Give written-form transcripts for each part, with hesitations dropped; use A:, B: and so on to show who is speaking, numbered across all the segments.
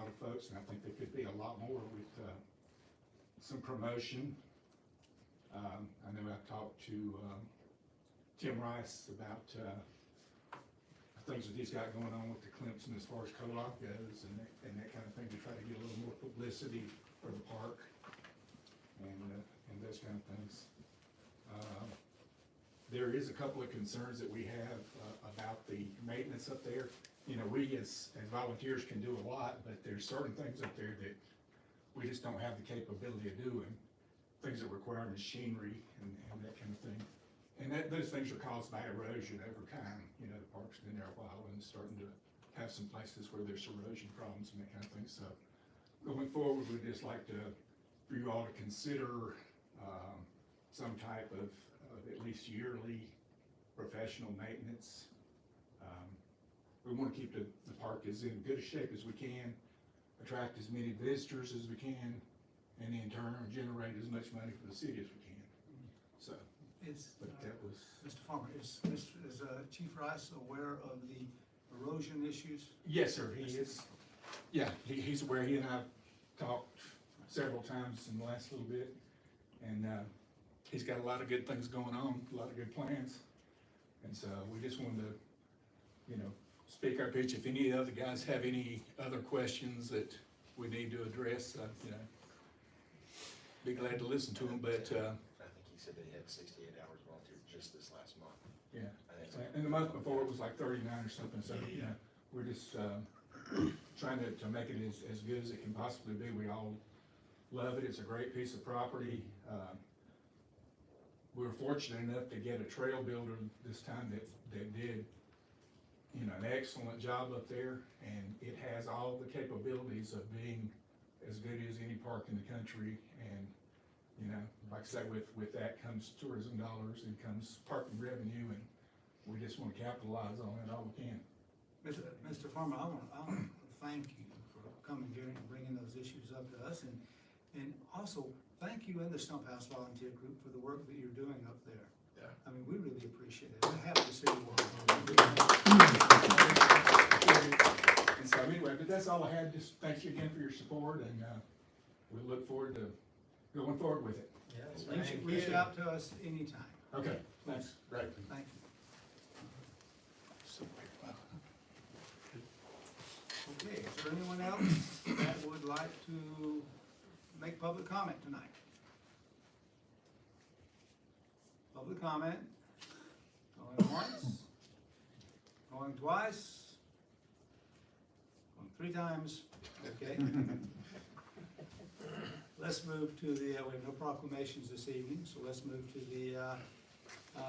A: lot of folks, and I think there could be a lot more with some promotion. I know I talked to Tim Rice about things that he's got going on with the Clemson as far as co-op goes and that kind of thing, to try to get a little more publicity for the park and those kind of things. There is a couple of concerns that we have about the maintenance up there. You know, we as volunteers can do a lot, but there's certain things up there that we just don't have the capability of doing. Things that require machinery and that kind of thing. And those things are caused by erosion over time. You know, the park's been there a while and it's starting to have some places where there's erosion problems and that kind of thing. So going forward, we'd just like for you all to consider some type of at least yearly professional maintenance. We want to keep the park as in good a shape as we can, attract as many visitors as we can, and in turn generate as much money for the city as we can. So, but that was...
B: Mr. Farmer, is Chief Rice aware of the erosion issues?
A: Yes, sir, he is. Yeah, he's aware. He and I have talked several times in the last little bit, and he's got a lot of good things going on, a lot of good plans, and so we just wanted to, you know, speak our pitch. If any other guys have any other questions that we need to address, you know, be glad to listen to them. But
C: I think he said they had 68 hours volunteer just this last month.
A: Yeah, and the month before it was like 39 or something. So you know, we're just trying to make it as good as it can possibly be. We all love it. It's a great piece of property. We were fortunate enough to get a trail builder this time that did, you know, an excellent job up there, and it has all the capabilities of being as good as any park in the country. And you know, like I say, with that comes tourism dollars and comes parking revenue, and we just want to capitalize on it all we can.
B: Mr. Farmer, I want to thank you for coming here and bringing those issues up to us, and also thank you and the Stump House Volunteer Group for the work that you're doing up there.
C: Yeah.
B: I mean, we really appreciate it. We're happy to see you work.
A: And so anyway, but that's all I had. Just thank you again for your support, and we look forward to going forward with it.
C: Yeah,
B: Reach out to us anytime.
A: Okay, thanks. Great.
B: Thank you. Okay, is there anyone else that would like to make public comment tonight? Public comment, going once, going twice, going 3 times, okay. Let's move to the, we have no proclamations this evening, so let's move to the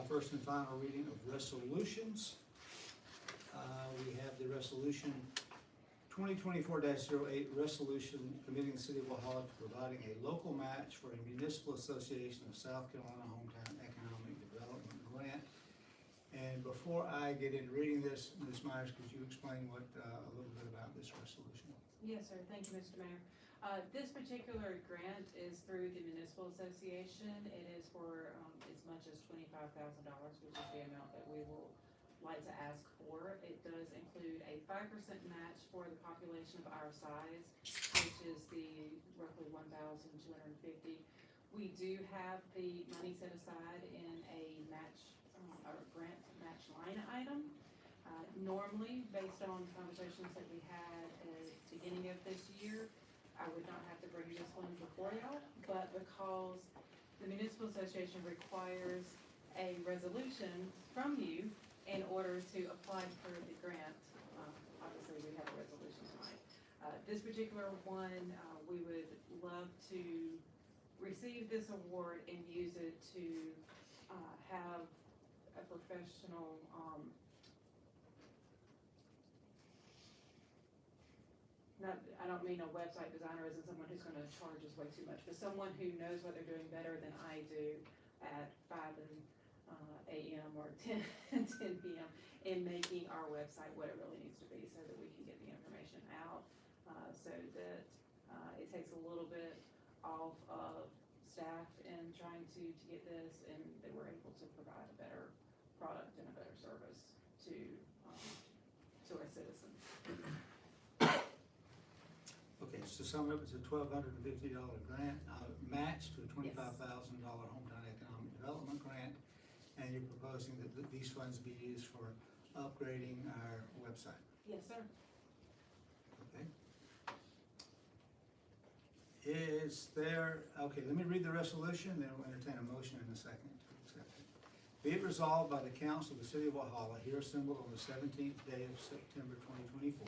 B: first and final reading of resolutions. We have the resolution 2024-08, resolution committing the city of Walhalla to providing a local match for a municipal association of South Carolina hometown economic development grant. And before I get into reading this, Ms. Myers, could you explain a little bit about this resolution?
D: Yes, sir. Thank you, Mr. Mayor. This particular grant is through the municipal association. It is for as much as $25,000, which is the amount that we will like to ask for. It does include a 5% match for the population of our size, which is the roughly 1,250. We do have the money set aside in a match or grant match line item. Normally, based on conversations that we had at the beginning of this year, I would not have to bring this one before y'all, but because the municipal association requires a resolution from you in order to apply for the grant, obviously we have a resolution tonight. This particular one, we would love to receive this award and use it to have a professional I don't mean a website designer isn't someone who's going to charge us way too much, but someone who knows what they're doing better than I do at 5 a.m. or 10 p.m. in making our website what it really needs to be, so that we can get the information out, so that it takes a little bit off of staff in trying to get this, and that we're able to provide a better product and a better service to our citizens.
B: to sum up, it's a $1,250 grant, match to a $25,000 hometown economic development grant. And you're proposing that these funds be used for upgrading our website,
D: Yes, sir.
B: okay? Is there, okay, let me read the resolution, then we'll entertain a motion in a second to accept it. Be it resolved by the council of the city of Walhalla, here assembled on the 17th day of September 2024,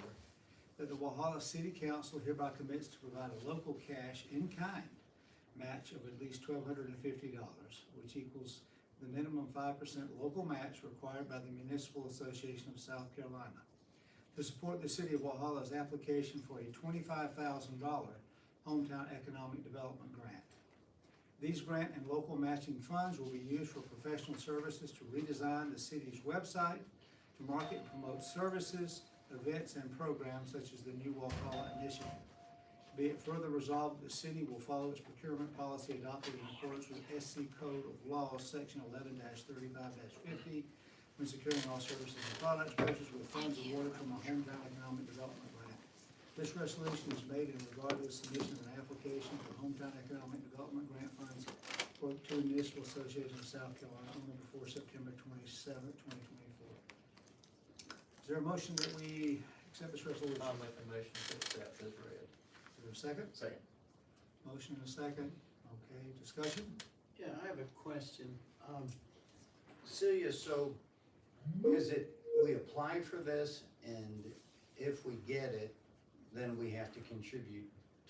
B: that the Walhalla City Council hereby commits to provide a local cash in kind match of at least $1,250, which equals the minimum 5% local match required by the Municipal Association of South Carolina, to support the city of Walhalla's application for a $25,000 hometown economic development grant. These grant and local matching funds will be used for professional services to redesign the city's website, to market and promote services, events, and programs such as the new Walhalla Initiative. Be it further resolved, the city will follow its procurement policy adopted in accordance with SC Code of Laws, Section 11-35-50, when securing all services and products purchased with funds awarded from a hometown economic development grant. This resolution is made in regard to the submission of an application for hometown economic development grant funds to the Municipal Association of South Carolina on or before September 27th, 2024. Is there a motion that we accept this resolution?
E: I'll make a motion to accept as read.
B: Is there a second?
C: Second.
B: Motion and a second. Okay, discussion?
E: Yeah, I have a question. Celia, so is it, we apply for this and if we get it, then we have to contribute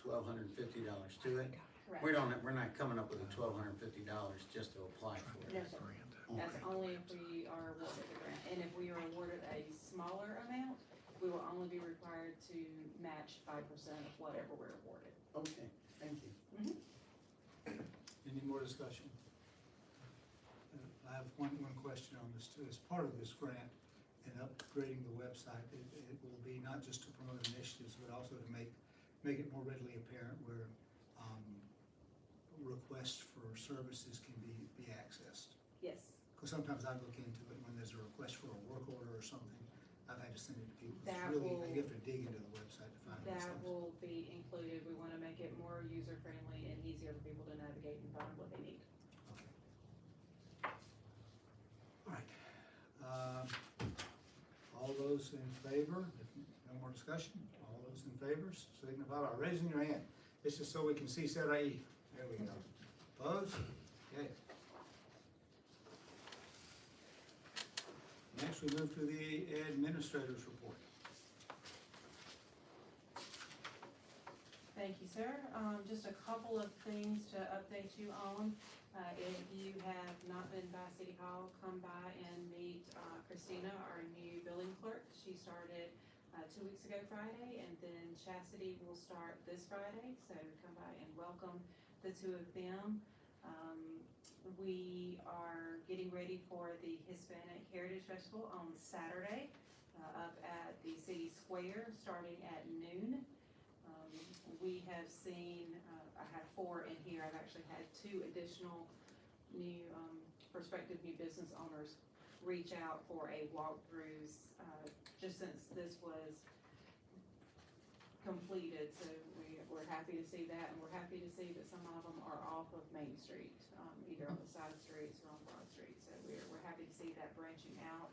E: $1,250 to it?
D: Correct.
E: We're not coming up with a $1,250 just to apply for
D: No,
E: it.
D: sir. That's only if we are awarded the grant. And if we are awarded a smaller amount, we will only be required to match 5% of whatever we're awarded.
E: Okay, thank you.
B: Any more discussion? I have one question on this too. As part of this grant and upgrading the website, it will be not just to promote initiatives, but also to make it more readily apparent where requests for services can be accessed.
D: Yes,
B: Because sometimes I look into it when there's a request for a work order or something, I've had to send it to people. It's
D: That
B: really,
D: will-
B: you have to dig into the website to find these
D: that
B: things.
D: will be included. We want to make it more user-friendly and easier for people to navigate and find what they need.
B: Okay. All right. All those in favor, if no more discussion, all those in favor signify by raising your hand. This is so we can see Sarah E. There we go. Opposed? Okay. Next, we move to the administrator's report.
D: Thank you, sir. Just a couple of things to update you on. If you have not been by City Hall, come by and meet Christina, our new billing clerk. She started 2 weeks ago Friday, and then Chastity will start this Friday, so come by and welcome the two of them. We are getting ready for the Hispanic Heritage Festival on Saturday up at the City Square, starting at noon. We have seen, I have 4 in here, I've actually had 2 additional new, prospective new business owners reach out for a walkthroughs, just since this was completed, so we're happy to see that, and we're happy to see that some of them are off of Main Street, either on the side streets or on Broad Street, so we're happy to see that branching out.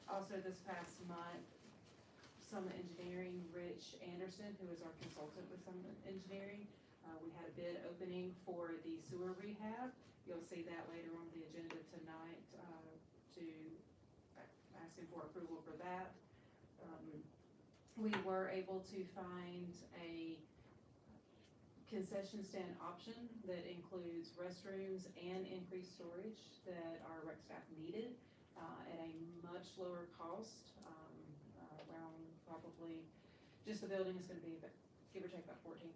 D: Also this past month, Summit Engineering, Rich Anderson, who is our consultant with Summit Engineering, we had a bid opening for the sewer rehab. You'll see that later on the agenda tonight, to asking for approval for that. We were able to find a concession stand option that includes restrooms and increased storage that our rec staff needed, at a much lower cost, around probably, just the building is gonna be about, give or take about 14,000,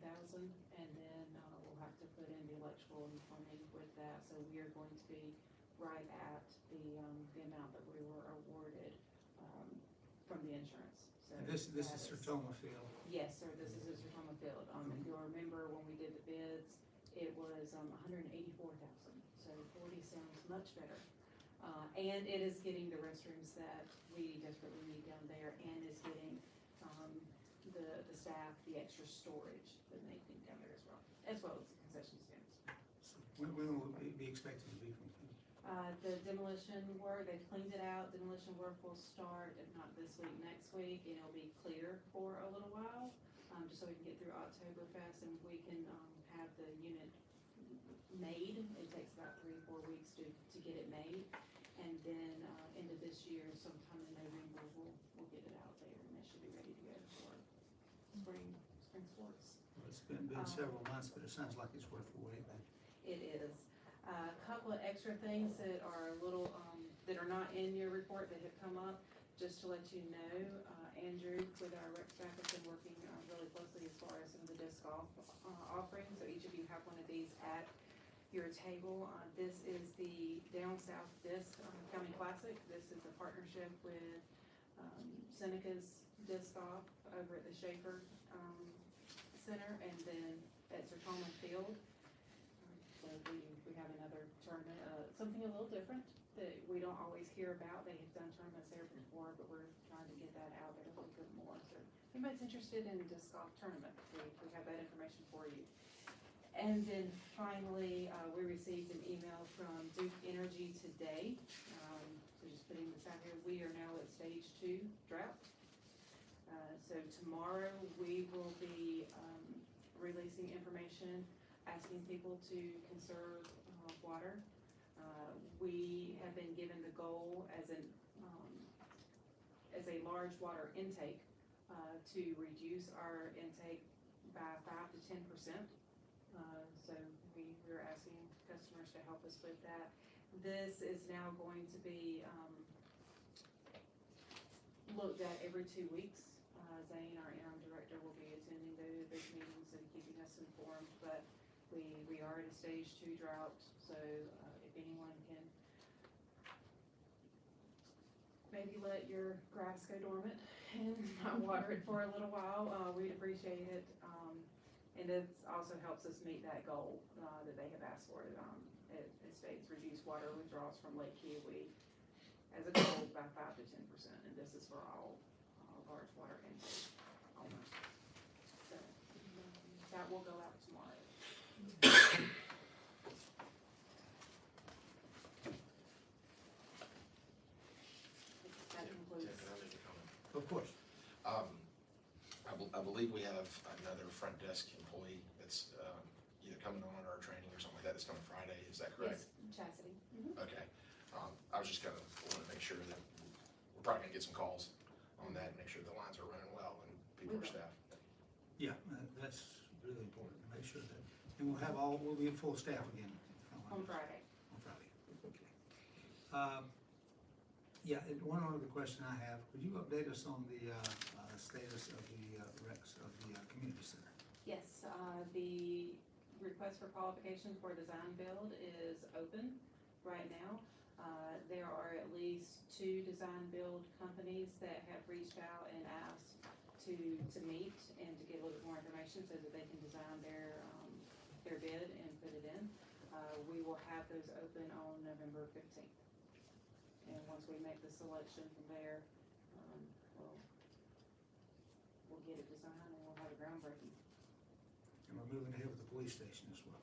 D: and then, we'll have to put in the electrical and plumbing with that, so we are going to be right at the amount that we were awarded, from the insurance. So
B: And this is
D: that
B: Sertoma Field.
D: Yes, sir, this is Sertoma Field. If you'll remember when we did the bids, it was, 184,000, so 40 sounds much better. And it is getting the restrooms that we desperately need down there, and is getting, the staff the extra storage that they need down there as well as the concession stands.
B: When will it be expected to be completed?
D: The demolition work, they've cleaned it out, demolition work will start, if not this week, next week, and it'll be clear for a little while, just so we can get through Oktoberfest and we can, have the unit made. It takes about 3 or 4 weeks to get it made, and then, end of this year, sometime in November, we'll get it out there, and they should be ready to go for spring sports.
B: Well, it's been several months, but it sounds like it's worth the wait then.
D: It is. A couple of extra things that are a little, that are not in your report that have come up, just to let you know, Andrew with our rec staff has been working really closely as far as some of the disc golf offerings, so each of you have one of these at your table. This is the Down South Disc County Classic. This is a partnership with Seneca's Disc Golf over at the Schaefer Center, and then at Sertoma Field. So we have another tournament, something a little different that we don't always hear about. They have done tournaments there before, but we're trying to get that out there a little bit more. So if anybody's interested in a disc golf tournament, we have that information for you. And then finally, we received an email from Duke Energy today. So just putting this out here, we are now at stage 2 drought. So tomorrow we will be releasing information, asking people to conserve water. We have been given the goal as a large water intake to reduce our intake by 5 to 10%. So we're asking customers to help us with that. This is now going to be looked at every 2 weeks. Zane, our interim director, will be attending those meetings and keeping us informed, but we are at a stage 2 drought, so if anyone can maybe let your grass go dormant and not water it for a little while, we'd appreciate it. And it also helps us meet that goal that they have asked for. It states reduce water withdrawals from Lake Kiowee as a goal by 5 to 10%, and this is for all large water intake owners. So that will go out tomorrow. That concludes.
C: Tim, can I make a comment?
B: Of course.
C: I believe we have another front desk employee that's either coming on our training or something like that, that's coming Friday, is that correct?
D: Yes, Chastity.
C: Okay, I was just wanna make sure that we're probably gonna get some calls on that, and make sure the lines are running well and people are staffed.
B: Yeah, that's really important to make sure that, and we'll be full staff again.
D: On Friday.
B: On Friday, okay. Yeah, and one other question I have, could you update us on the status of the recs of the community center?
D: Yes, the request for qualification for design build is open right now. There are at least 2 design build companies that have reached out and asked to meet and to get a little bit more information so that they can design their bid and put it in. We will have those open on November 15th. And once we make the selection from there, we'll get it designed and we'll have a groundbreaking.
B: And we're moving ahead with the police station as well.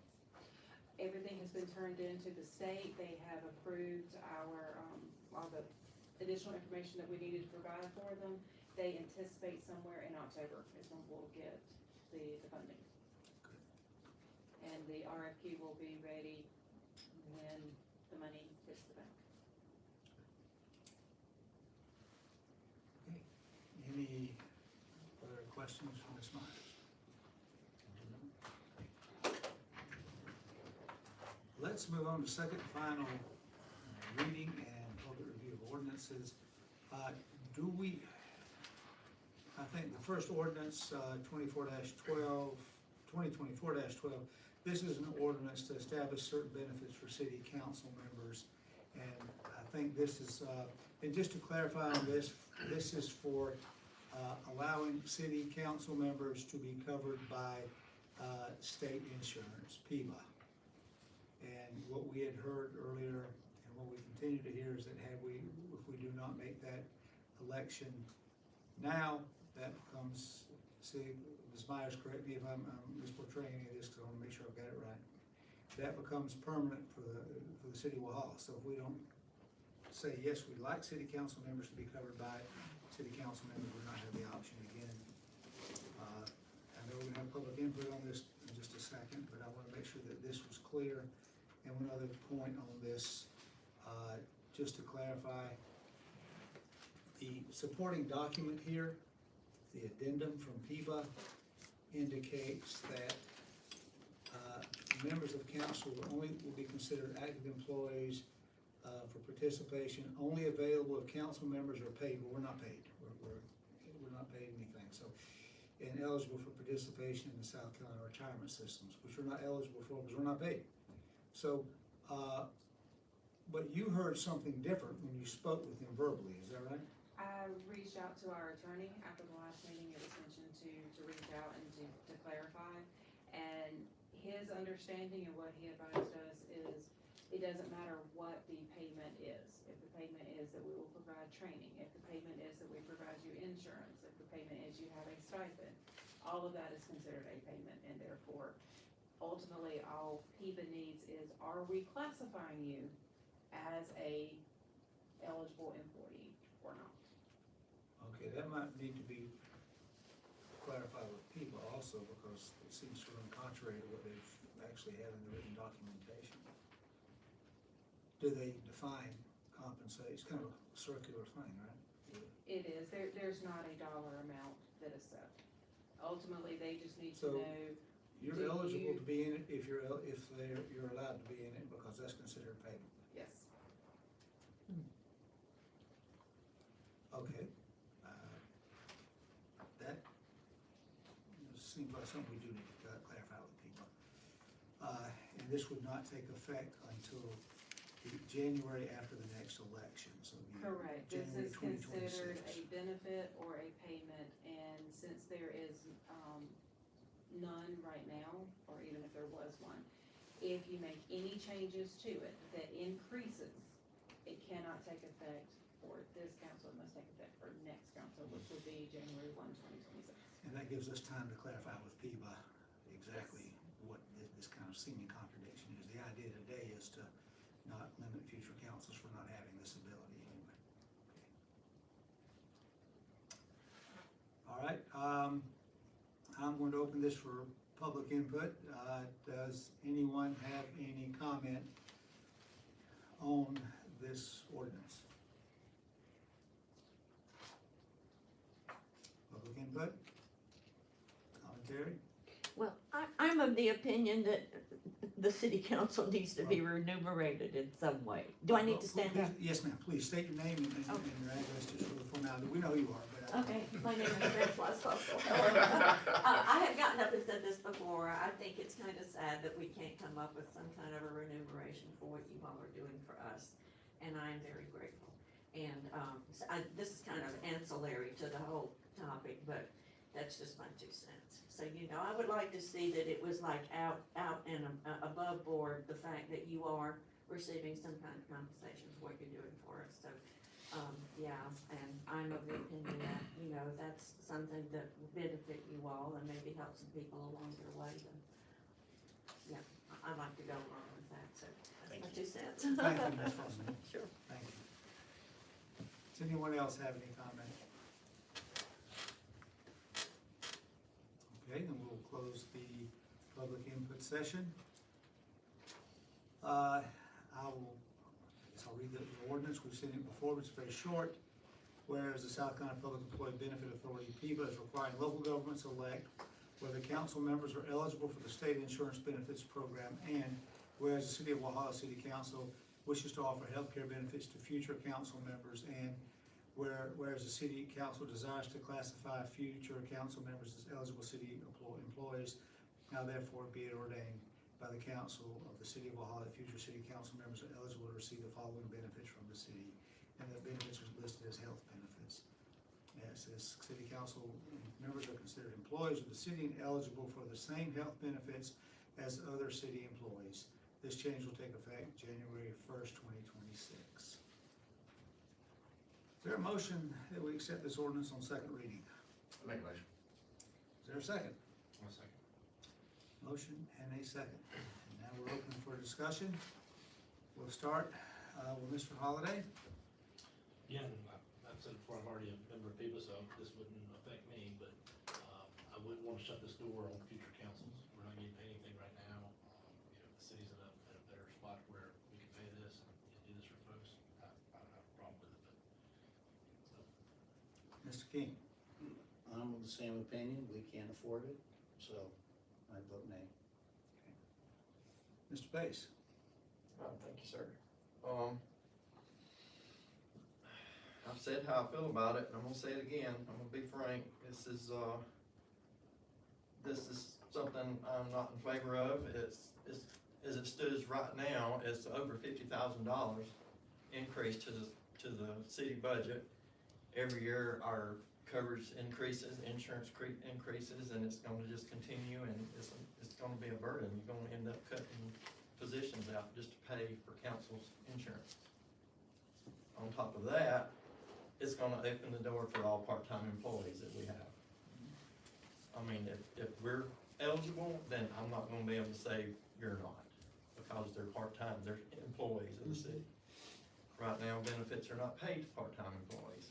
D: Everything has been turned into the state. They have approved our, all the additional information that we needed to provide for them. They anticipate somewhere in October is when we'll get the funding. And the RFQ will be ready when the money hits the bank.
B: Okay, any other questions from Ms. Myers? Let's move on to second and final reading and public review of ordinances. I think the first ordinance, 2024-12, this is an ordinance to establish certain benefits for city council members. And I think this is, and just to clarify on this, this is for allowing city council members to be covered by state insurance, PIVA. And what we had heard earlier, and what we continue to hear, is that if we do not make that election now, that becomes see, Ms. Myers, correct me if I'm misportraying any of this, because I wanna make sure I've got it right. That becomes permanent for the city of Walhalla, so if we don't say, yes, we'd like city council members to be covered by it, city council members would not have the option again. I know we're gonna have public input on this in just a second, but I wanna make sure that this was clear. And one other point on this, just to clarify, the supporting document here, the addendum from PIBA indicates that members of council will be considered active employees for participation, only available if council members are paid, but we're not paid. We're not paid anything, so, and eligible for participation in the South Carolina retirement systems, which we're not eligible for because we're not paid. So, but you heard something different when you spoke with him verbally, is that right?
D: I reached out to our attorney after the last meeting. It was mentioned to reach out and to clarify. And his understanding and what he advised us is, it doesn't matter what the payment is. If the payment is that we will provide training, if the payment is that we provide you insurance, if the payment is you have a stipend, all of that is considered a payment, and therefore, ultimately, all PIBA needs is, are we classifying you as a eligible employee or not?
B: Okay, that might need to be clarified with people also, because it seems to run contrary to what they've actually had in the written documentation. Do they define compensate? It's kind of a circular thing, right?
D: It is, there's not a dollar amount that is set. Ultimately, they just need to
B: So,
D: know,
B: You're
D: Do
B: eligible
D: you-
B: to be in it if you're allowed to be in it, because that's considered payment.
D: yes,
B: Okay. That seems like something we do need to clarify with people. And this would not take effect until the January after the next election, so it'd be
D: correct. This
B: January
D: is
B: 2026.
D: considered a benefit or a payment, and since there is, none right now, or even if there was one, if you make any changes to it that increases, it cannot take effect for this council, it must take effect for next council, which would be January 1, 2026.
B: And that gives us time to clarify with PIBA exactly what this kind of seeming contradiction is. The idea today is to not limit future councils for not having this ability anyway. Okay. All right, I'm going to open this for public input. Does anyone have any comment on this ordinance? Public input? Commentary?
F: Well, I'm of the opinion that the city council needs to be remunerated in some way. Do I need to stand up?
B: Yes, ma'am, please state your name and your address just for the formality. We know who you are, but.
F: Okay, my name is Francois Fossil. I have gotten up and said this before. I think it's kind of sad that we can't come up with some kind of a remuneration for what you all are doing for us, and I am very grateful. And this is kind of ancillary to the whole topic, but that's just my 2 cents. So, I would like to see that it was like out and above board, the fact that you are receiving some kind of compensation for what you're doing for us. So, yeah, and I'm of the opinion that, that's something that will benefit you all and maybe help some people along your way. Then, yeah, I'd like to go along with that, so that's
C: Thank
F: my
C: you.
F: 2 cents.
B: Thank you, Ms. Fossman.
F: Sure.
B: Thank you. Does anyone else have any comment? Okay, then we'll close the public input session. I'll read the ordinance. We've seen it before, but it's very short. Whereas the South Carolina Public Employee Benefit Authority, PIBA, is requiring local governments elect whether council members are eligible for the state insurance benefits program, and whereas the City of Walhalla City Council wishes to offer health care benefits to future council members, and whereas the City Council desires to classify future council members as eligible city employees, now therefore be it ordained by the Council of the City of Walhalla that future City Council members are eligible to receive the following benefits from the city, and the benefits are listed as health benefits. It says City Council members are considered employees of the city and eligible for the same health benefits as other city employees. This change will take effect January 1st, 2026. Is there a motion that we accept this ordinance on second reading?
C: Make a motion.
B: Is there a second?
C: One second.
B: Motion and a second. And now we're open for discussion. We'll start with Mr. Holliday.
G: Yeah, and I've said before, I'm already a member of PIBA, so this wouldn't affect me, but, I wouldn't wanna shut this door on future councils. We're not getting paid anything right now. The city's in a better spot where we can pay this and do this for folks. I don't have a problem with it, but,
B: Mr. King.
E: I'm of the same opinion, we can't afford it, so I vote nay.
B: Mr. Pace.
H: Thank you, sir. I've said how I feel about it, and I'm gonna say it again, I'm gonna be frank, this is something I'm not in favor of, it's, as it stands right now, it's over $50,000 increase to the city budget. Every year, our coverage increases, insurance increases, and it's gonna just continue, and it's gonna be a burden, you're gonna end up cutting positions out just to pay for council's insurance. On top of that, it's gonna open the door for all part-time employees that we have. I mean, if we're eligible, then I'm not gonna be able to say you're not, because they're part-time, they're employees of the city. Right now, benefits are not paid to part-time employees.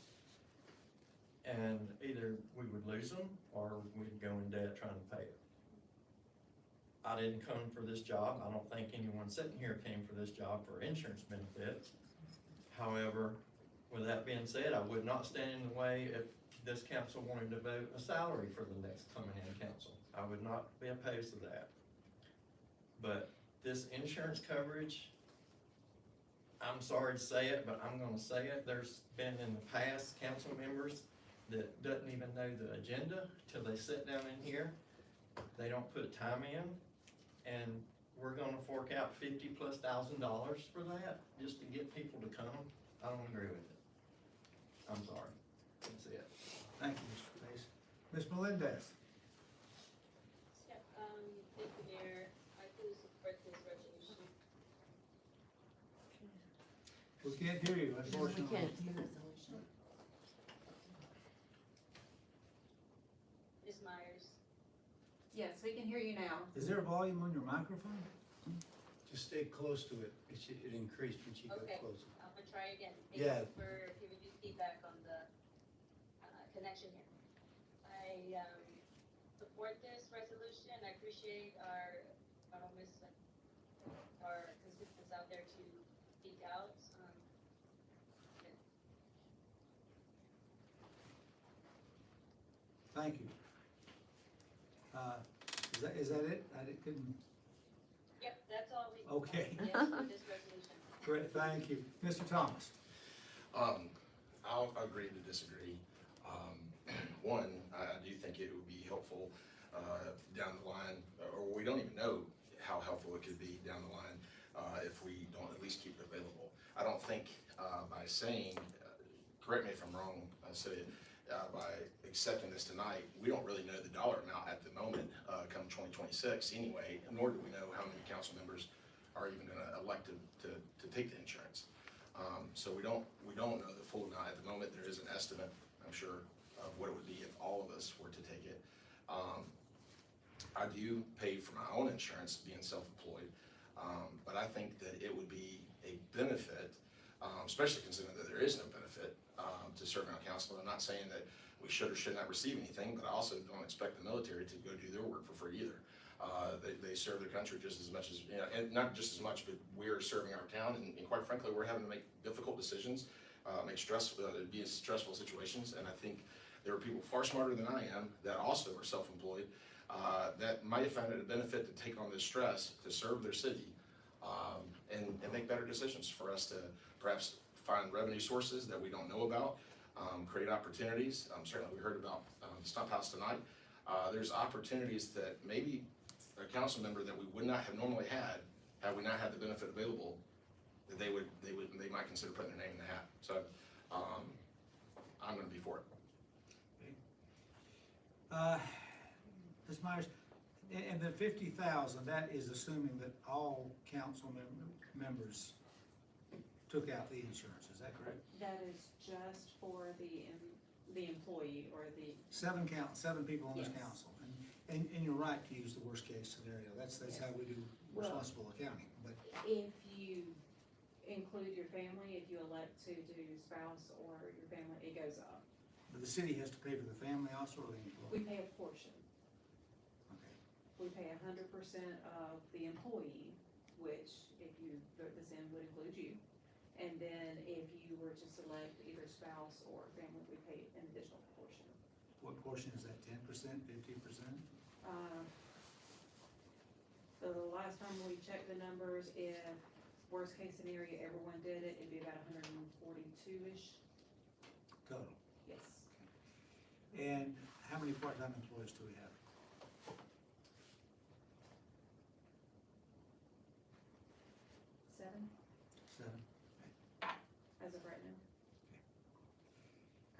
H: And either we would lose them, or we'd go in debt trying to pay it. I didn't come for this job, I don't think anyone sitting here came for this job for insurance benefits. However, with that being said, I would not stand in the way if this council wanted to vote a salary for the next coming in council. I would not be opposed to that. But this insurance coverage, I'm sorry to say it, but I'm gonna say it, there's been in the past council members that doesn't even know the agenda till they sit down in here. They don't put time in, and we're gonna fork out $50,000+ for that, just to get people to come. I don't agree with it. I'm sorry. That's it.
B: Thank you, Mr. Pace. Ms. Melendez.
I: Yep, thank you, Mayor. I do support this resolution.
B: We can't hear you, unfortunately.
F: We can't, it's the resolution.
I: Ms. Myers,
D: Yes, we can hear you now.
B: Is there a volume on your microphone?
E: Just stay close to it, it increased when she got
I: Okay.
E: closer.
I: I'm gonna try again.
E: Yeah.
I: Thank you for giving me feedback on the, connection here. I, support this resolution. I appreciate our constituents out there to speak out.
B: Thank you. Is that it? Couldn't,
I: Yep, that's all we.
B: Okay.
I: Yes, for this resolution.
B: great, thank you. Mr. Thomas.
C: I'll agree to disagree. One, I do think it would be helpful, down the line, or we don't even know how helpful it could be down the line, if we don't at least keep it available. I don't think, by saying, correct me if I'm wrong, by accepting this tonight, we don't really know the dollar amount at the moment, come 2026 anyway, nor do we know how many council members are even gonna elect to take the insurance. So we don't know the full amount at the moment. There is an estimate, I'm sure, of what it would be if all of us were to take it. I do pay for my own insurance being self-employed, but I think that it would be a benefit, especially considering that there is no benefit to serving on council. I'm not saying that we should or should not receive anything, but I also don't expect the military to go do their work for free either. They serve their country just as much as, and not just as much, but we're serving our town, and quite frankly, we're having to make difficult decisions, be in stressful situations, and I think there are people far smarter than I am that also are self-employed, that might have found it a benefit to take on this stress to serve their city, and make better decisions for us to perhaps find revenue sources that we don't know about, create opportunities. Certainly we heard about the Stump House tonight. There's opportunities that maybe a council member that we would not have normally had we not had the benefit available, that they might consider putting their name in the hat. So I'm gonna be for it.
B: Ms. Myers, and the 50,000, that is assuming that all council members took out the insurance, is that correct?
D: That is just for the employee or the,
B: Seven people on this
D: Yes.
B: council, and And you're right to use the worst case scenario, that's
D: Yes.
B: how we do
D: Well-
B: responsible accounting, but
D: If you include your family, if you elect to do spouse or your family, it goes up.
B: the city has to pay for the family also, or the
D: We
B: employee?
D: pay a portion.
B: Okay.
D: We pay 100% of the employee, which if you vote this in would include you. And then if you were to select either spouse or family, we pay an additional portion.
B: What portion is that, 10%, 50%?
D: The last time we checked the numbers, if worst case scenario, everyone did it, it'd be about 142-ish,
B: Total.
D: yes.
B: And how many part-time employees do we have?
D: 7,
B: 7?
D: as of right now.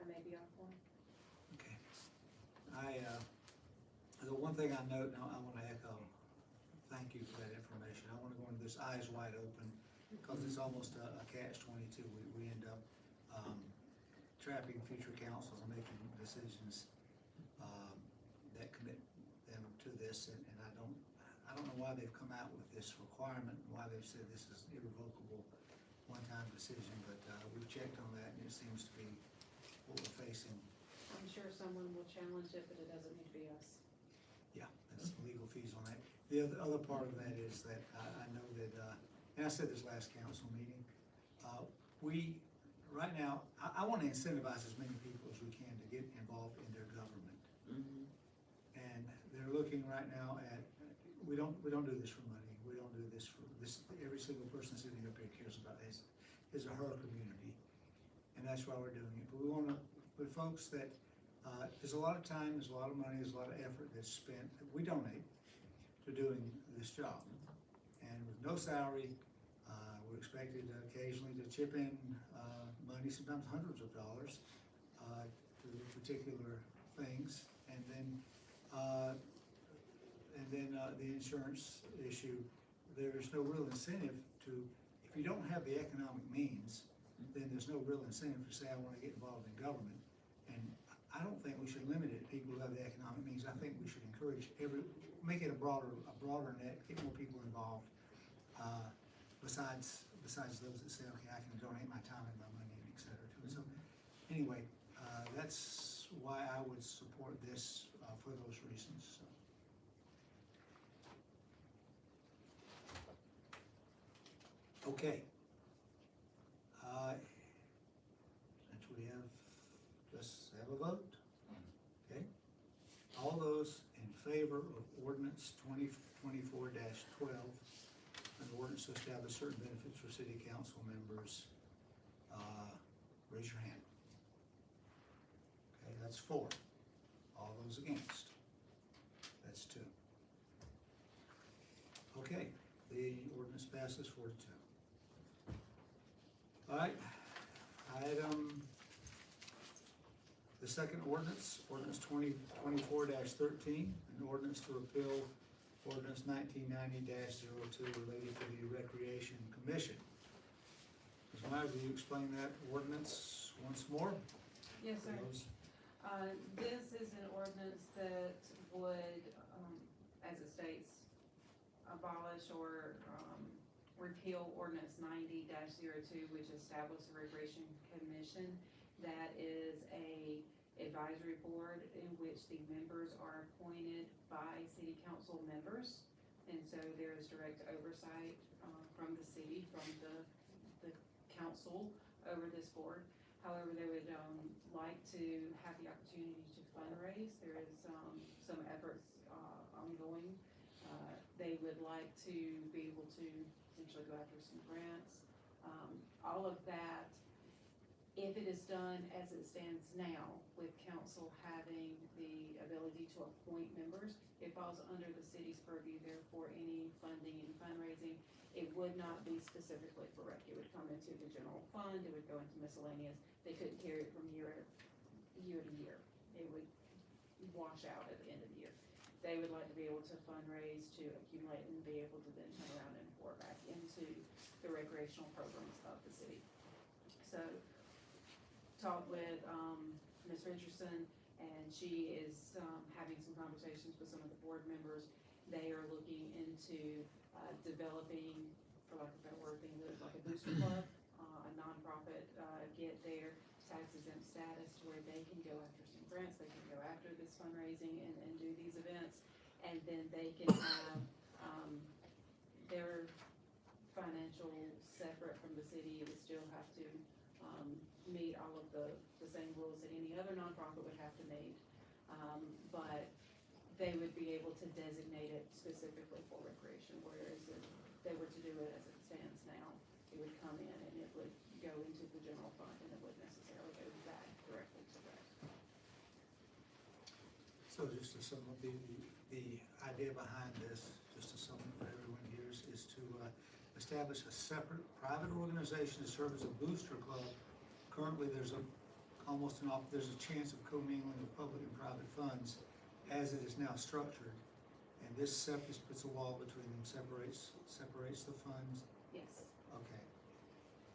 D: I may be off one.
B: Okay. The one thing I note, and I wanna echo, thank you for that information. I wanna go into this eyes wide open, because it's almost a catch-22. We end up, trapping future councils and making decisions, that commit them to this, and I don't know why they've come out with this requirement, and why they've said this is irrevocable, one-time decision, but, we've checked on that, and it seems to be what we're facing.
D: I'm sure someone will challenge it, but it doesn't need to be us.
B: Yeah, that's legal fees on that. The other part of that is that I know that, and I said this last council meeting, we, right now, I wanna incentivize as many people as we can to get involved in their government. And they're looking right now at, we don't do this for money, we don't do this for, this, every single person sitting up here cares about his or her community. And that's why we're doing it, but we wanna, but folks that, there's a lot of time, there's a lot of money, there's a lot of effort that's spent, that we donate to doing this job. And with no salary, we're expected occasionally to chip in, money, sometimes hundreds of dollars, to particular things. And then the insurance issue, there's no real incentive to, if you don't have the economic means, then there's no real incentive to say, I wanna get involved in government. And I don't think we should limit it to people who have the economic means. I think we should encourage make it a broader net, get more people involved, besides those that say, okay, I can donate my time and my money, and et cetera, to it. So, anyway, that's why I would support this, for those reasons, so. Okay. Since we have, just have a vote, okay? All those in favor of ordinance 2024-12, an ordinance to establish certain benefits for city council members, raise your hand. Okay, that's 4. All those against? That's 2. Okay, the ordinance passes 4-2. All right, the second ordinance 2024-13, an ordinance to repeal ordinance 1990-02 related to the Recreation Commission. Ms. Meyer, will you explain that ordinance once more?
D: Yes,
B: for
D: sir.
B: those?
D: This is an ordinance that would, as it states, abolish or, repeal ordinance 90-02, which established the Recreation Commission. That is a advisory board in which the members are appointed by city council members. And so there is direct oversight, from the city, from the council over this board. However, they would, like to have the opportunity to fundraise. There is, some efforts, ongoing. They would like to be able to potentially go after some grants. All of that, if it is done as it stands now, with council having the ability to appoint members, it falls under the city's purview. Therefore, any funding and fundraising, it would not be specifically for rec. It would come into the general fund, it would go into miscellaneous. They couldn't carry it from year to year. It would wash out at the end of the year. They would like to be able to fundraise, to accumulate, and be able to then turn around and pour back into the recreational programs of the city. So, talked with, Ms. Richardson, and she is, having some conversations with some of the board members. They are looking into, developing, for lack of a better word, things like a booster club, a nonprofit, get their tax exempt status to where they can go after some grants, they can go after this fundraising and do these events. And then they can have, their financial separate from the city. It would still have to, meet all of the same rules that any other nonprofit would have to meet. But they would be able to designate it specifically for recreation, whereas if they were to do it as it stands now, it would come in and it would go into the general fund and it wouldn't necessarily go back directly to rec.
B: So just to sum up, the idea behind this, just to sum up for everyone here, is to establish a separate private organization to serve as a booster club. Currently, there's a chance of commingling of public and private funds as it is now structured. And this puts a wall between them, separates the funds.
D: Yes.
B: Okay.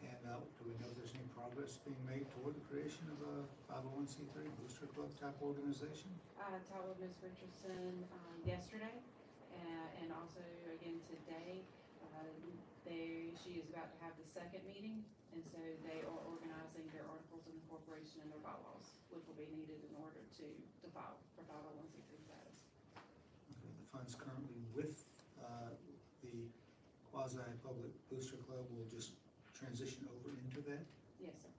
B: And do we know if there's any progress being made toward the creation of a 501c3 booster club type organization?
D: I talked with Ms. Richardson, yesterday, and also again today. She is about to have the second meeting, and so they are organizing their articles of incorporation and their bylaws, which will be needed in order to file for 501c3 status.
B: Okay, the funds currently with the quasi-public booster club will just transition over into that?
D: Yes, sir.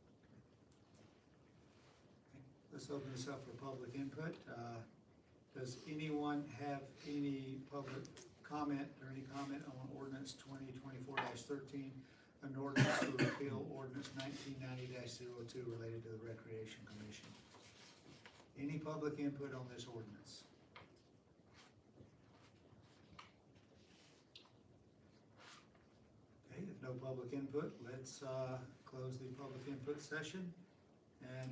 B: Okay, let's open this up for public input. Does anyone have any public comment or any comment on ordinance 2024-13, an ordinance to repeal ordinance 1990-02 related to the Recreation Commission? Any public input on this ordinance? Okay, if no public input, let's close the public input session. And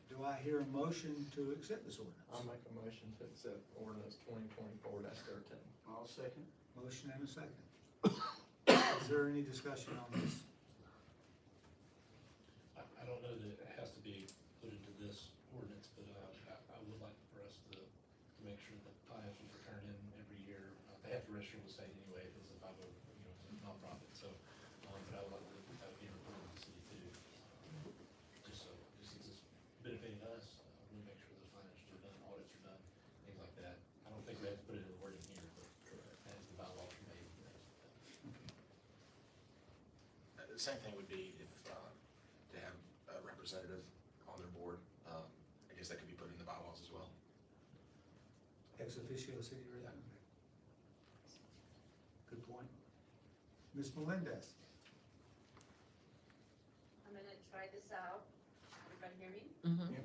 B: do I hear a motion to accept this ordinance?
H: I'll make a motion to accept ordinance 2024-13.
E: I'll second.
B: Motion and a second. Is there any discussion on this?
G: I don't know that it has to be put into this ordinance, but I would like for us to make sure that financials are turned in every year. They have to register with the state anyway if it's a 50, it's a nonprofit, so, but I would like to have it be reported to the city too. Just since it's benefiting us, we make sure those financials are done, audits are done, things like that. I don't think we have to put it in the wording here, but as the bylaws are made, things like that.
C: The same thing would be if, to have a representative on their board, I guess that could be put in the bylaws as well.
B: Ex officio city resident. Good point. Ms. Melendez?
I: I'm gonna try this out. Everybody hear me? Okay.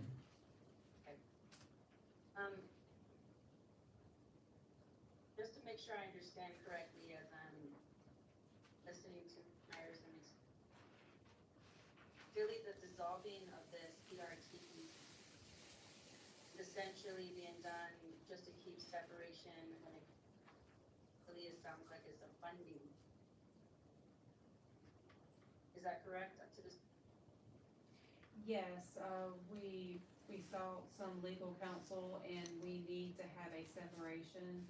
I: Just to make sure I understand correctly as I'm listening to Myers and Ms. Really, the dissolving of this PRT is essentially being done just to keep separation when it really sounds like it's a funding. Is that correct up to this?
D: Yes, we sought some legal counsel and we need to have a separation,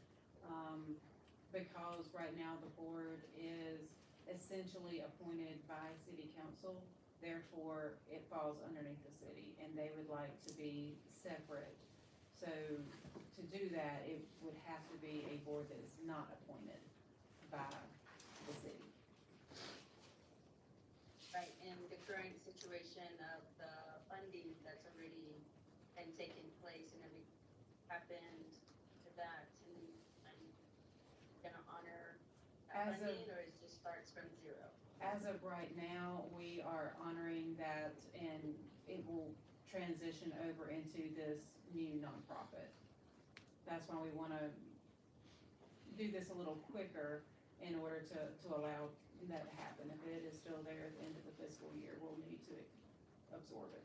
D: because right now the board is essentially appointed by city council. Therefore, it falls underneath the city and they would like to be separate. So to do that, it would have to be a board that is not appointed by the city.
I: Right, in the current situation of the funding that's already been taking place and everything happened to that, and I'm gonna honor that
D: As of-
I: funding, or it just starts from zero?
D: As of right now, we are honoring that and it will transition over into this new nonprofit. That's why we wanna do this a little quicker in order to allow that to happen. If it is still there at the end of the fiscal year, we'll need to absorb it.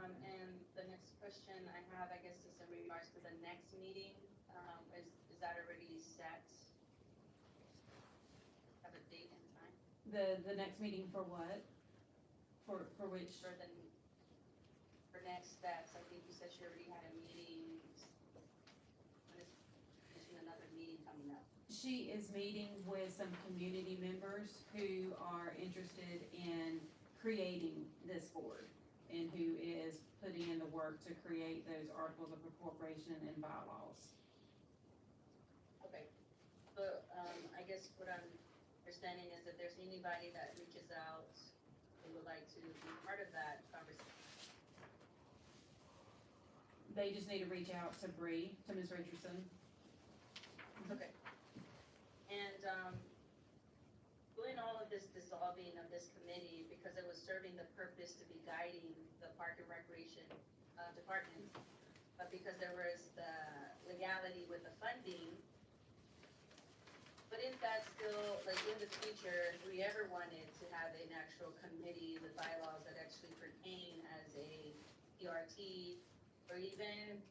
I: And the next question I have, I guess, is in regards to the next meeting, is that already set? Have a date and time
D: The next meeting for what? For which?
I: for next steps? I think you said she already had a meeting. There's another meeting coming up.
D: She is meeting with some community members who are interested in creating this board and who is putting in the work to create those articles of incorporation and bylaws.
I: Okay, so, I guess what I'm understanding is if there's anybody that reaches out who would like to be part of that conversation.
D: They just need to reach out to Bree, to Ms. Richardson.
I: Okay. And, doing all of this dissolving of this committee, because it was serving the purpose to be guiding the Park and Recreation, department, but because there was the legality with the funding, but if that's still, like, in the future, if we ever wanted to have an actual committee with bylaws that actually pertain as a PRT, or even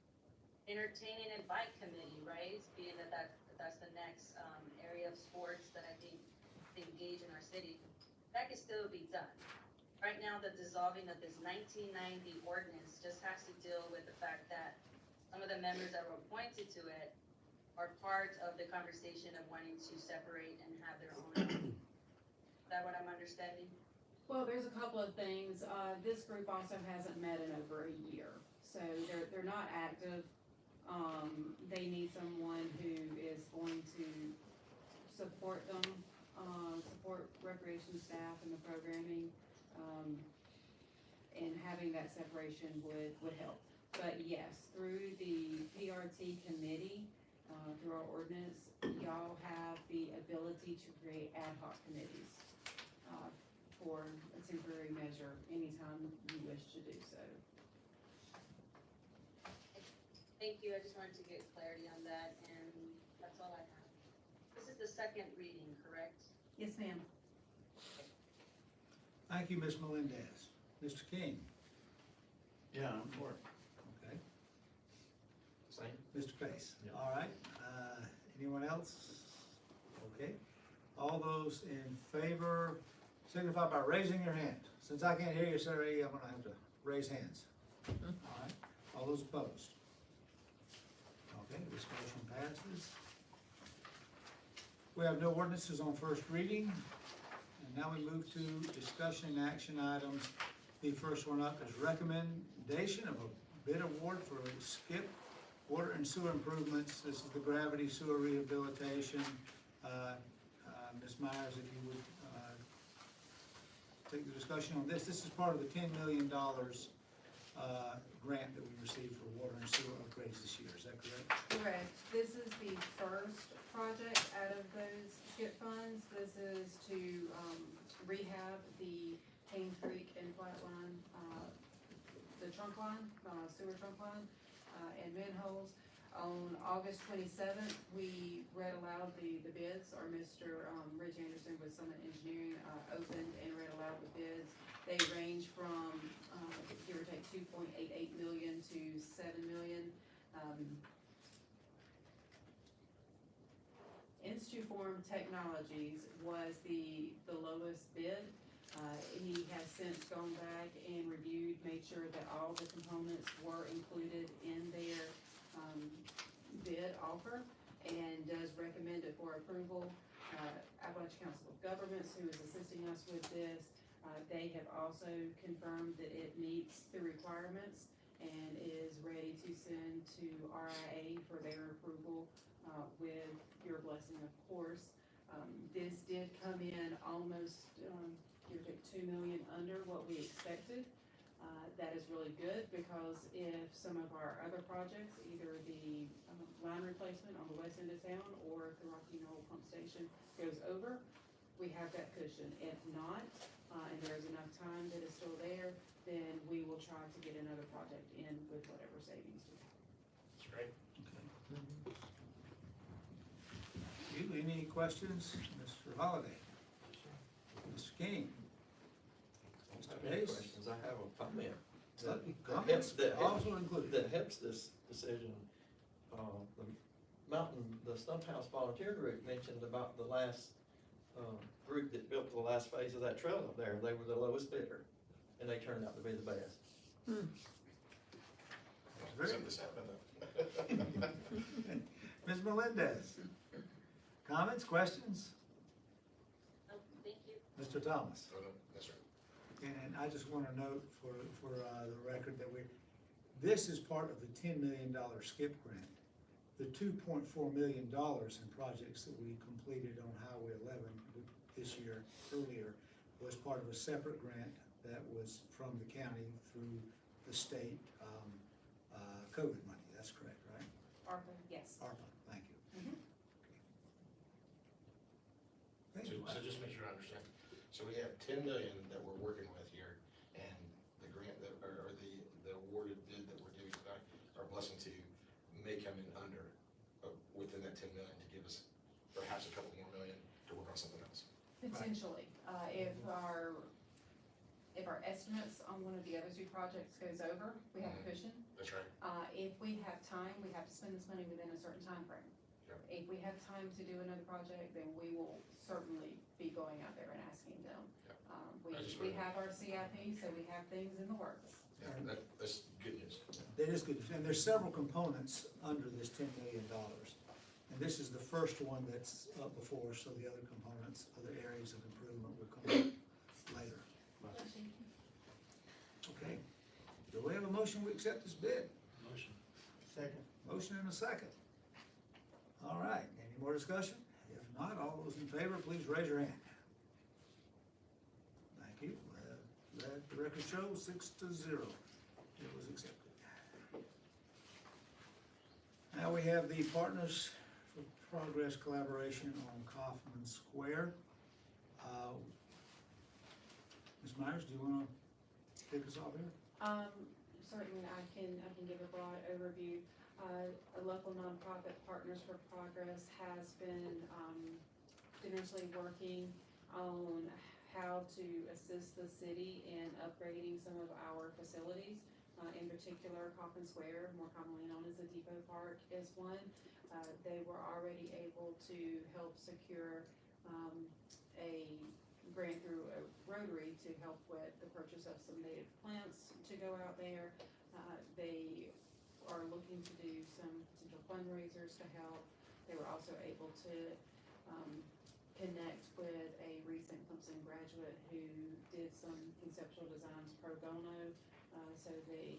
I: entertaining and bike committee, right? Being that's the next, area of sports that I think they engage in our city, that can still be done. Right now, the dissolving of this 1990 ordinance just has to deal with the fact that some of the members that were appointed to it are part of the conversation of wanting to separate and have their own. Is that what I'm understanding?
D: Well, there's a couple of things. This group also hasn't met in over a year, so they're not active. They need someone who is going to support them, support recreation staff and the programming, and having that separation would help. But yes, through the PRT committee, through our ordinance, y'all have the ability to create ad hoc committees, for a temporary measure anytime you wish to do so.
I: Thank you, I just wanted to get clarity on that, and that's all I have. This is the second reading, correct?
D: Yes, ma'am.
B: Thank you, Ms. Melendez. Mr. King?
H: Yeah, I'm for it.
B: Okay.
C: Same?
B: Mr. Pace?
H: Yeah.
B: All right, anyone else? Okay, all those in favor signify by raising your hand. Since I can't hear you, Sarah, I'm gonna have to raise hands. All right, all those opposed? Okay, this motion passes. We have no ordinances on first reading, and now we move to discussion and action items. The first one up is recommendation of a bid award for SKIP water and sewer improvements. This is the gravity sewer rehabilitation. Ms. Myers, if you would, take the discussion on this. This is part of the $10 million, grant that we received for water and sewer upgrades this year. Is that correct?
D: Correct. This is the first project out of those SKIP funds. This is to, rehab the Cane Creek and Flatline, the trunk line, sewer trunk line, and manholes. On August 27th, we read aloud the bids, or Mr. Rich Anderson with Summit Engineering, opened and read aloud the bids. They range from, give or take 2.88 million to 7 million. Instituform Technologies was the lowest bid. He has since gone back and reviewed, made sure that all the components were included in their bid offer, and does recommend it for approval. Appalachian Council of Governments, who is assisting us with this, they have also confirmed that it meets the requirements and is ready to send to RIA for their approval, with your blessing, of course. This did come in almost, give or take 2 million under what we expected. That is really good, because if some of our other projects, either the line replacement on the west end of town or the Rocky Knoll pump station goes over, we have that cushion. If not, and there's enough time that is still there, then we will try to get another project in with whatever savings we have.
C: That's great.
B: Okay. You, any questions? Mr. Holliday? Mr. King? Mr.
H: Many
B: Pace?
H: questions. I have a comment.
B: Comments
H: that helps-
B: also included.
H: That helps this decision. The Stump House Volunteer Group mentioned about the last, group that built the last phase of that trail up there. They were the lowest bidder, and they turned out to be the best.
B: Very
C: Something
B: good.
C: this happened.
B: Ms. Melendez, comments, questions?
I: Oh, thank you.
B: Mr. Thomas?
C: Oh, no, that's right.
B: And I just want to note for the record that this is part of the $10 million SKIP grant. The $2.4 million in projects that we completed on Highway 11 this year, earlier, was part of a separate grant that was from the county through the state COVID money. That's correct, right?
D: ARPA, yes.
B: ARPA, thank you.
D: Mhm.
B: Thank you.
C: So just make sure I understand. So we have 10 million that we're working with here, and the grant that, or the awarded bid that we're giving tonight, our blessing to, may come in under, within that 10 million to give us perhaps a couple more million to work on something else.
D: Potentially, if our estimates on one of the other two projects goes over, we have a cushion.
C: That's right.
D: If we have time, we have to spend this money within a certain time frame.
C: Yep.
D: If we have time to do another project, then we will certainly be going out there and asking them.
C: Yep.
D: We
C: I just
D: we
C: wanna-
D: have our CIP, so we have things in the works.
C: Yeah, that's good news.
B: That is good, and there's several components under this $10 million. And this is the first one that's up before us, so the other components, other areas of improvement will come later. Okay, do we have a motion we accept this bid?
G: Motion.
H: Second.
B: Motion and a second. All right, any more discussion? If not, all those in favor, please raise your hand. Thank you. Let the record show 6-0. It was accepted. Now we have the Partners for Progress collaboration on Kaufman Square. Ms. Myers, do you wanna kick us off here?
D: Certainly, I can give a broad overview. A local nonprofit, Partners for Progress, has been, eventually working on how to assist the city in upgrading some of our facilities. In particular, Kaufman Square, more commonly known as the Depot Park, is one. They were already able to help secure, a grant through a Rotary to help with the purchase of some native plants to go out there. They are looking to do some potential fundraisers to help. They were also able to connect with a recent Clemson graduate who did some conceptual designs pro bono. So they,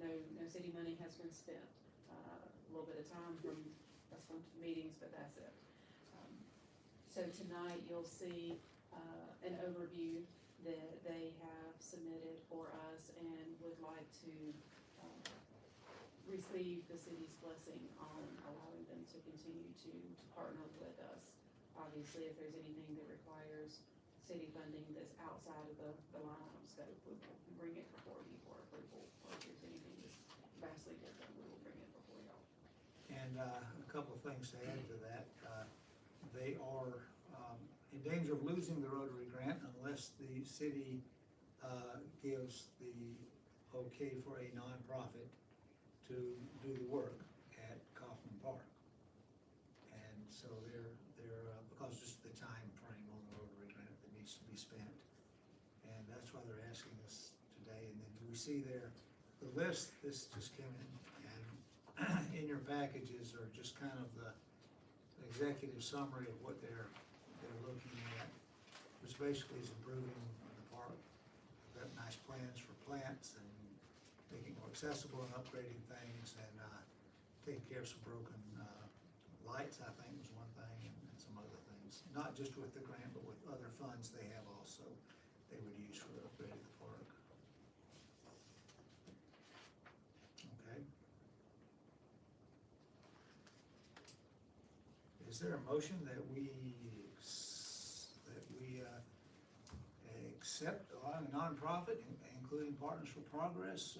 D: no city money has been spent. A little bit of time from us going to meetings, but that's it. So tonight you'll see an overview that they have submitted for us and would like to receive the city's blessing on allowing them to continue to partner with us. Obviously, if there's anything that requires city funding that's outside of the line item scope, we will bring it before you for approval. Or if there's anything that's vastly different, we will bring it before y'all.
B: And a couple of things to add to that. They are in danger of losing the Rotary grant unless the city gives the okay for a nonprofit to do the work at Kaufman Park. And so they're because just the time frame on the Rotary grant that needs to be spent. And that's why they're asking us today. And then we see there, the list, this just came in, and in your packages are just kind of the executive summary of what they're looking at, which basically is improving the park. They've got nice plans for plants and making it more accessible and upgrading things and taking care of some broken lights, I think was one thing, and some other things. Not just with the grant, but with other funds they have also they would use for the upgrade of the park. Okay. Is there a motion that we accept allowing a nonprofit, including Partners for Progress,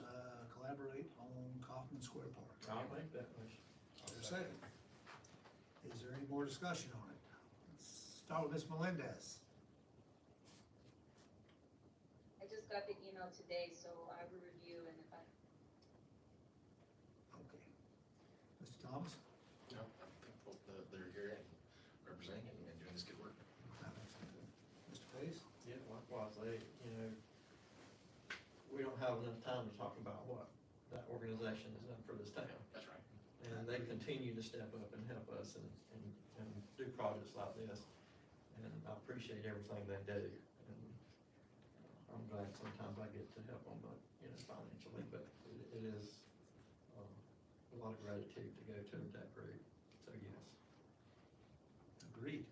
B: collaborate on Kaufman Square Park?
H: I'll make that motion.
B: Is there a second? Is there any more discussion on it? Let's start with Ms. Melendez.
I: I just got the email today, so I will review and if I,
B: Okay. Mr. Thomas?
C: No, I'm thankful that they're here and representing and doing this good work.
B: Mr. Pace?
H: Yeah, likewise, we don't have enough time to talk about what that organization organization has done for this town.
C: That's right.
H: And they continue to step up and help us and do projects like this. And I appreciate everything they do. And I'm glad sometimes I get to help them, but, financially, but it is a lot of gratitude to go to that group. So, yes.
B: Agreed.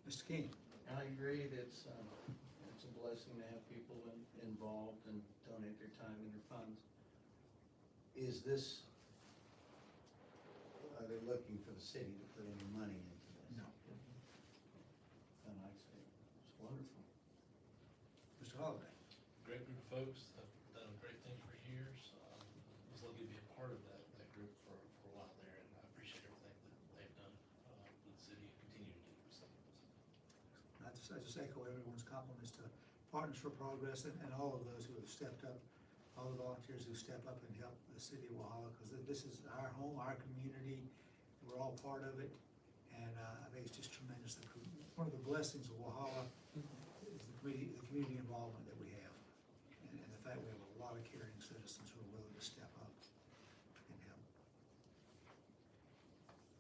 B: Mr. King?
E: I agree, it's a blessing to have people involved and donate their time and their funds. Is this, are they looking for the city to put any money into this?
B: No.
E: Then I say, it's wonderful.
B: Mr. Holliday?
G: Great group of folks, have done great things for years. Was lucky to be a part of that group for a while there, and I appreciate everything that they've done for the city and continue to do for the city.
B: I just echo everyone's compliments to Partners for Progress and all of those who have stepped up, all the volunteers who step up and help the city of Walhalla, because this is our home, our community, we're all part of it, and I think it's just tremendous. One of the blessings of Walhalla is the community involvement that we have, and the fact we have a lot of caring citizens who are willing to step up and help.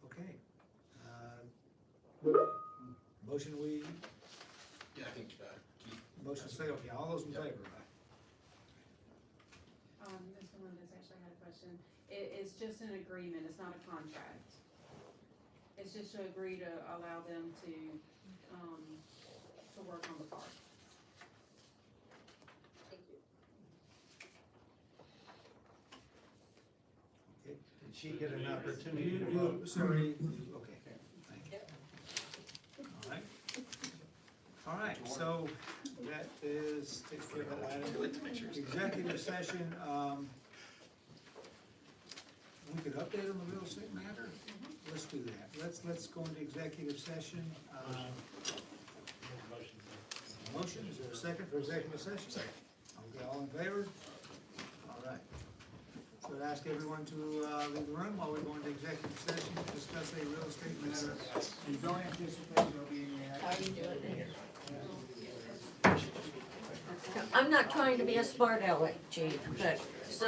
B: Okay. Motion
C: Yeah, I think, Keith.
B: motion say, okay, all those in
C: Yep.
B: favor?
D: Mr. Linda's actually had a question. It's just an agreement, it's not a contract. It's just to agree to allow them to work on the park.
I: Thank you.
B: Okay.
E: Did she get an opportunity to vote?
B: Sorry, okay, thank you. All right. All right, so that is, take care of that item. Executive session, we could update on the real estate matter? Let's do that. Let's go into executive session. Motion, is there a second for executive session? Second. Okay, all in favor? All right. So I'd ask everyone to leave the room while we go into executive session to discuss a real estate matter. You don't anticipate there'll be any action.
F: How are you doing here? I'm not trying to be a smart aleck, Chief, but